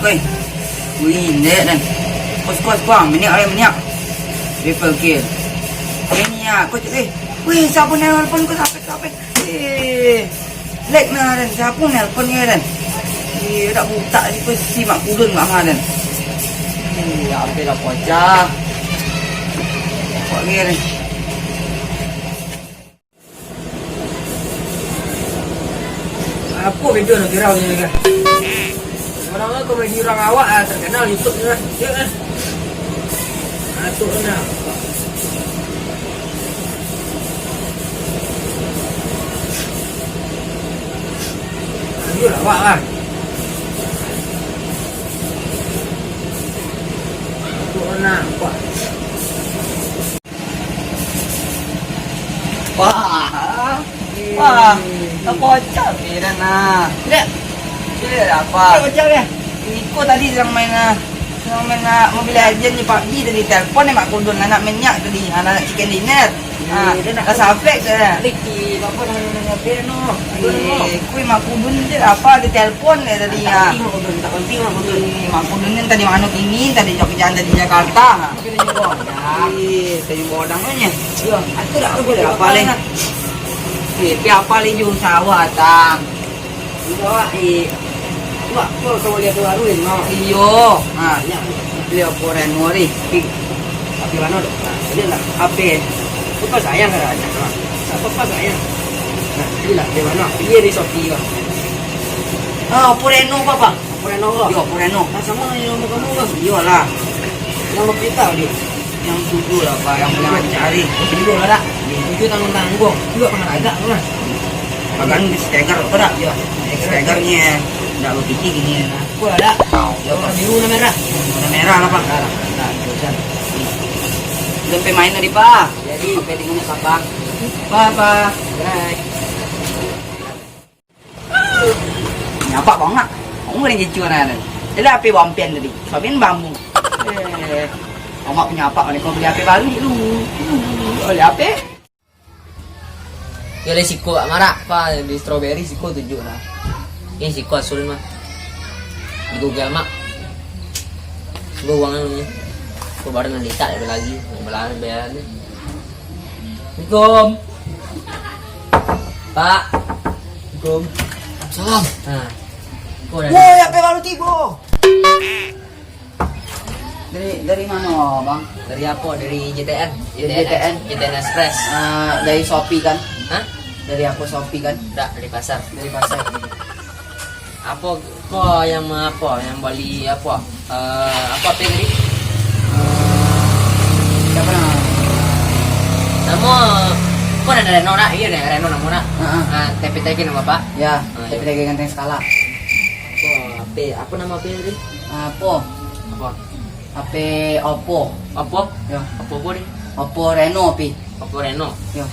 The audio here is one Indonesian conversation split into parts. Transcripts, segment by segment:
coi. Wih, dek dan. Kos bang, minyak. Triple kill. Ini ya, kau cek. Wih, siapa nelpon kau sampai. Lek na dan siapa nelpon ya dan. Dak buta ni kau simak kudun mak dan. Apa dah pocah. Kok ni dan. Apa video nak viral ni kan? Orang-orang komedi orang awak terkenal YouTube ni lah. Ya kan? Tu nak. Dia lah awak lah. Tu nak apa? Wah, tak bocor ni dah nak. Dia apa? Bocor dia. Iko tadi sedang main Mobile Legends ni PUBG tadi telefon ni mak kudun anak minyak tadi anak chicken dinner. Dia nak rasa flex dah. Liki apa nama Beno. Kui mak kudun je apa dia telefon dia tadi tak penting mak kudun. Mak kudun ni tadi mana kini tadi jauh kerjaan tadi Jakarta. Tadi bodang nya. Yo, aku dah boleh apa leh. Apa leh jung sawah tang. Bawa Wah, kau lihat tu baru ni, mau? Iyo, dia poren mori. Tapi mana dok? Dia lah, apa? Apa sayang kan? Apa sayang? Dia lah, dia mana? Dia di Shopee kan? Poreno apa? Poreno ke? Yo, poreno. Sama yang kamu kan? Iyo lah. Yang lo kita dia. Yang tujuh lah, pak. Yang punya cari. Tujuh lah, tak? Tujuh tanggung. Juga pernah agak kan? Agak di steker, berat ya. Stekernya. Dah lo piti gini na. Ko ada. Yo biru na merah. Na merah lah pak. Terusan. Sampai main tadi pak. Jadi pwede ko na kapag. Papa. Right. Nyapa bang nak. Kamu rin jujur na. Jadi api wampian tadi. Sabihin bambu. Omak punya apa ni kau beli api baru dulu. Oleh api. Yo le siko marah pak di strawberry siko 7 lah. Ini si kuat sulit mah di Google Map gue uangnya namanya gue baru ngelita ada lagi belahan bayarannya. Assalamualaikum pak. Assalamualaikum. Salam. Nah woi apa baru tiba dari mana bang? Dari apa? Dari JTN Express. Dari Shopee kan? Hah? Dari apa Shopee kan? Enggak, dari pasar. Apa yang beli apa tadi? Siapa nama? Nama kok ada Reno nak? Iya deh Reno nama nak. TPTG nama pak? Ya, TPTG Ganteng Skala. Apa nama HP tadi? Apa? HP Oppo. Oppo? Ya. Oppo nih? Oppo Reno pi. Oppo Reno. Ya.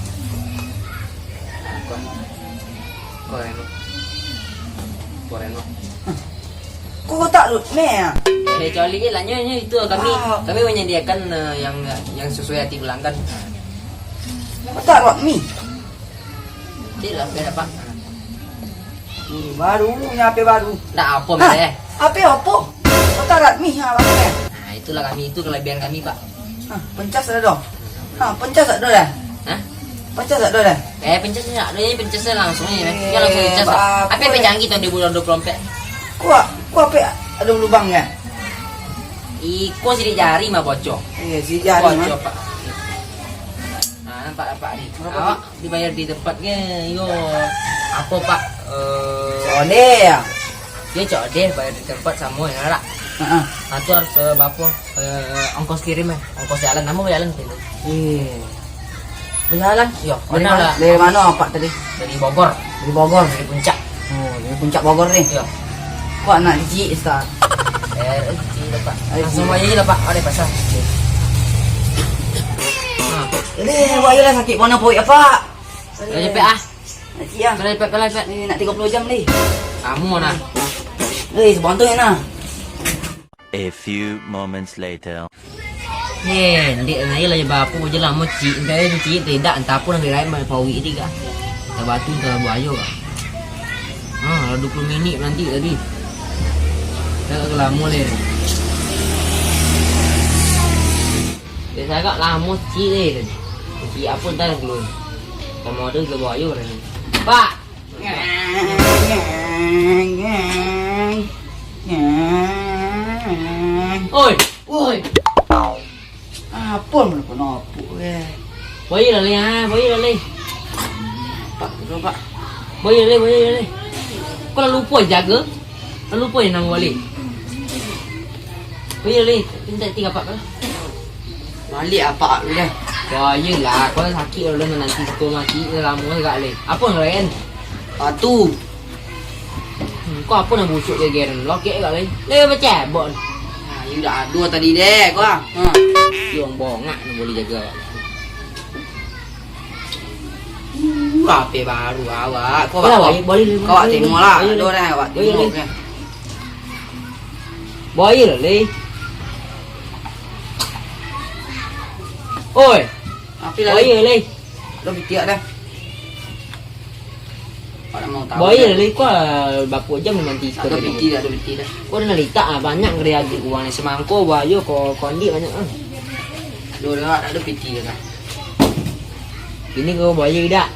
Reno. Kok tak lut meh? Kecuali lahnya itu kami menyediakan yang sesuai hati pelanggan. Kok tak lut mie? Tidak beda pak. Ini baru, punya HP baru. Nggak apa ya? HP Oppo. Kok tak lut mie apa meh? Nah itulah itu kelebihan kami pak. Pencas ada dong. Pencas ada dah. Hah? Pencas ada dah. Pencasnya ada ya pencasnya langsung ya. Dia langsung dicas. Apa yang canggih tahun 2024? Kuat apa ada lubangnya? Iko sidik jari mah bocor. Iya sidik jari mah. Bocor pak. Nah nampak nih. Awak dibayar di tempatnya yo. Apa pak? Code ya. Dia code bayar di tempat sama ya lah. Itu harus berapa? Ongkos kirim ya. Ongkos jalan. Nama jalan gitu. Iya. Berjalan? Yo. Dari mana pak tadi? Dari Bogor. Dari Bogor. Dari Puncak. Oh dari Puncak Bogor nih. Yo. Kok anak cici sekarang? Cici lah pak. Langsung aja lah pak. Ada pasar. Wah iyalah sakit mana poik apa? Sudah cepet ah. Nanti ya. Sudah cepet. Ni nak 30 jam ni. Kamu mana? Sebantu nak. A few moments later. Ndik na lah bapu je lah moci. Ndai moci tidak entah pun nang lain mai pawi ni kah. Tak batu tak buayo kah. Ada 20 minit nanti tadi. Dah lama ni. Biasa agak lama cik ni. Cik apa dah belum. Kamu ada ke bawa ayo ni. Pak. Oi, oi. Apa mana penopuk Bayi dah le ha, bayi dah le. Pak, Pak. Bayi dah le. Kau dah lupa jaga. Dah lupa yang nama balik. Bayi dah le, minta 3 pak lah. Balik apa dulu dah. Wah, yelah, kau dah sakit dah nanti sekolah mati dah lama agak le. Apa yang lain? Tu. Kau apa nak busuk je geren? Lokek agak le. Le macam bot. You dah dua tadi deh kau. Dia orang bongak nak boleh jaga. HP baru awak. Kau boleh. Kau awak tengoklah. Dua dah awak tengok. Bayi lah le. Oi, Apa lah? bayi le. Lo bitik dah. Kau dah mau tahu. Bayi lah le, kau berapa jam nanti Ada bitik dah. Kau dah letak ah banyak kerja uang ni semangko bayu kau kondi banyak ah. Dua dah ada bitik dah. Ini kau bayi dak.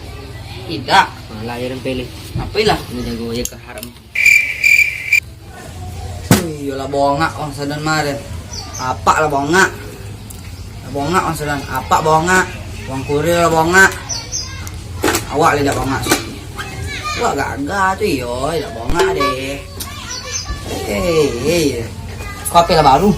Tidak. Malah yang pilih. Apa lah? Ini jago bayi ke haram. Yolah bongak orang sedan mare. Apa lah bongak? Bongak orang sedan. Apa bongak? Orang kurir lah bongak. Awak le dak bongak. Awak gagah tu yo, dak bongak deh. Kau apa lah baru?